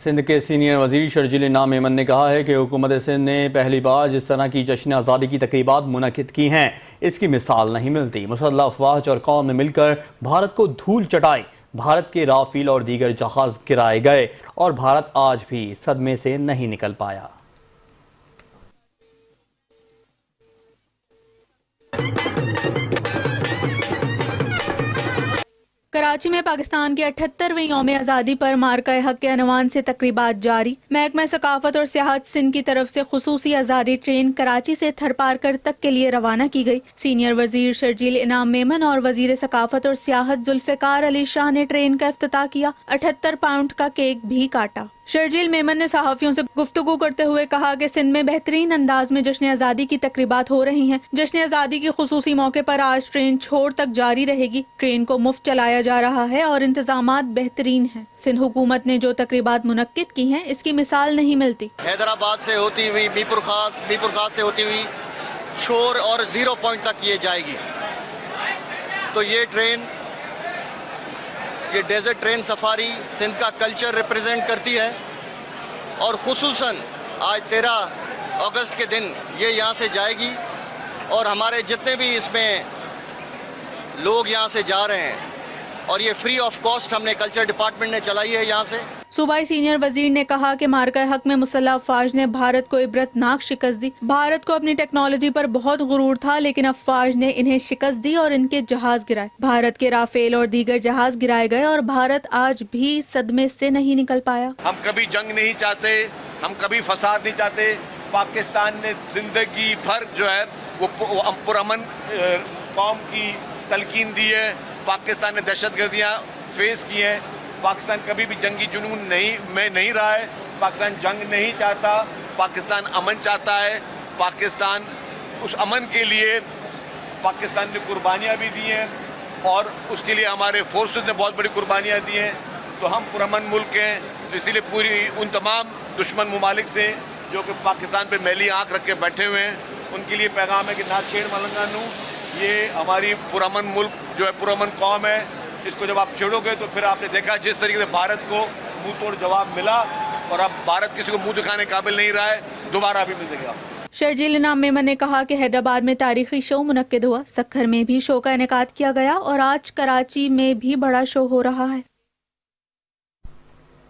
سندھ کے سینئر وزیر شرجیل انعام میمن نے کہا ہے کہ حکومت سندھ نے پہلی بار جس طرح کی جشن آزادی کی تقریبات منعقد کی ہیں اس کی مثال نہیں ملتی۔ مسلح افواج اور قوم نے مل کر بھارت کو دھول چٹائی، بھارت کے رافیل اور دیگر جہاز گرائے گئے اور بھارت آج بھی صدمے سے نہیں نکل پایا۔ کراچی میں پاکستان کے 78ویں یوم آزادی پر مارکہ حق کے عنوان سے تقریبات جاری۔ محکمہ ثقافت اور سیاحت سندھ کی طرف سے خصوصی آزادی ٹرین کراچی سے تھرپارکر تک کے لیے روانہ کی گئی۔ سینئر وزیر شرجیل انعام میمن اور وزیر ثقافت اور سیاحت ذوالفقار علی شاہ نے ٹرین کا افتتاح کیا۔ 78 پاؤنڈ کا کیک بھی کاٹا۔ شرجیل میمن نے صحافیوں سے گفتگو کرتے ہوئے کہا کہ سندھ میں بہترین انداز میں جشن آزادی کی تقریبات ہو رہی ہیں۔ جشن آزادی کی خصوصی موقع پر آج ٹرین چھوڑ تک جاری رہے گی۔ ٹرین کو مفت چلایا جا رہا ہے اور انتظامات بہترین ہیں۔ سندھ حکومت نے جو تقریبات منعقد کی ہیں اس کی مثال نہیں ملتی۔ حیدرآباد سے ہوتی ہوئی میپور خاص سے ہوتی ہوئی شور اور 0 پوائنٹ تک یہ جائے گی۔ تو یہ ٹرین، یہ ڈیزرٹ ٹرین سفاری سندھ کا کلچر ریپریزنٹ کرتی ہے، اور خصوصاً آج 13 اگست کے دن یہ یہاں سے جائے گی، اور ہمارے جتنے بھی اس میں لوگ یہاں سے جا رہے ہیں، اور یہ فری آف کاسٹ ہم نے کلچر ڈپارٹمنٹ نے چلائی ہے یہاں سے۔ صوبائی سینئر وزیر نے کہا کہ مارکہ حق میں مسلح افواج نے بھارت کو عبرتناک شکست دی۔ بھارت کو اپنی ٹیکنالوجی پر بہت غرور تھا، لیکن افواج نے انہیں شکست دی اور ان کے جہاز گرائے۔ بھارت کے رافیل اور دیگر جہاز گرائے گئے اور بھارت آج بھی صدمے سے نہیں نکل پایا۔ ہم کبھی جنگ نہیں چاہتے، ہم کبھی فساد نہیں چاہتے۔ پاکستان نے زندگی بھر جو ہے وہ پرامن قوم کی تلقین دی ہے۔ پاکستان نے دہشت گردیاں فیس کی ہیں۔ پاکستان کبھی بھی جنگی جنون نہیں رہا ہے۔ پاکستان جنگ نہیں چاہتا، پاکستان امن چاہتا ہے۔ پاکستان اس امن کے لیے پاکستان نے قربانیاں بھی دی ہیں، اور اس کے لیے ہمارے فورسز نے بہت بڑی قربانیاں دی ہیں۔ تو ہم پرامن ملک ہیں، تو اسی لیے پوری ان تمام دشمن ممالک سے جو کہ پاکستان پہ میلی آنکھ رکھ کے بیٹھے ہوئے ہیں، ان کے لیے پیغام ہے کہ نہ چھیڑ ملنگانو۔ یہ ہماری پرامن ملک جو ہے، پرامن قوم ہے، اس کو جب آپ چھیڑو گے تو پھر آپ نے دیکھا جس طریقے سے بھارت کو منہ توڑ جواب ملا، اور اب بھارت کسی کو منہ دکھانے قابل نہیں رہا ہے، دوبارہ بھی ملے گا۔ شرجیل انعام میمن نے کہا کہ حیدرآباد میں تاریخی شو منعقد ہوا، سکھر میں بھی شو کا انعقاد کیا گیا اور آج کراچی میں بھی بڑا شو ہو رہا ہے۔